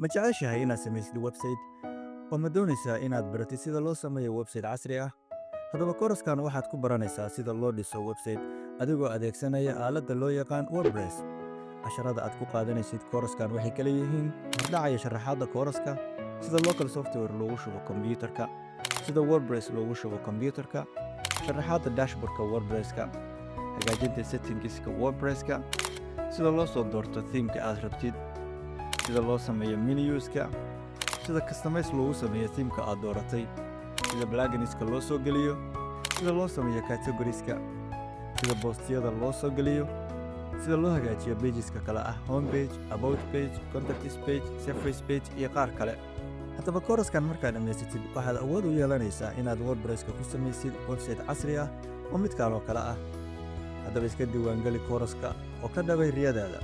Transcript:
Ma jeceshahay inaad samaysid website oo ma doonaysaa inaad baratid sida loo sameeyo website casri ah? Haddaba kooraskan waxaad ku baranaysaa sida loo dhiso website adigoo adeegsanaya aaladda loo yaqaan WordPress. Casharada aad ku qaadanaysid kooraskan waxay kala yihiin hordhacaya sharaxaadda kooraska, sida local software loogu shubo kombiyuutarka, sida WordPress loogu shubo kombiyuutarka, sharaxaadda dashboardka WordPresska, hagaajinta settingska WordPresska, sida loo soo doorto theme-ka aad rabtid, sida loo sameeyo menuska, sida customize loogu sameeyo theme-ka aad dooratay, sida pluginska loo soo geliyo, sida loo sameeyo categorieska, sida postiyada loo soo geliyo, sida loo hagaajiyo pageska kala ah homepage, about page, contacts page, surface page iyo qaar kale. Haddaba kooraskan markaad dhammaysatid waxaad awood u yeelanaysaa inaad WordPresska ku samaysid website casri ah oo mid kaloo kale ah. Haddaba iska diiwaangeli kooraska oo ka dhaway riyadaada.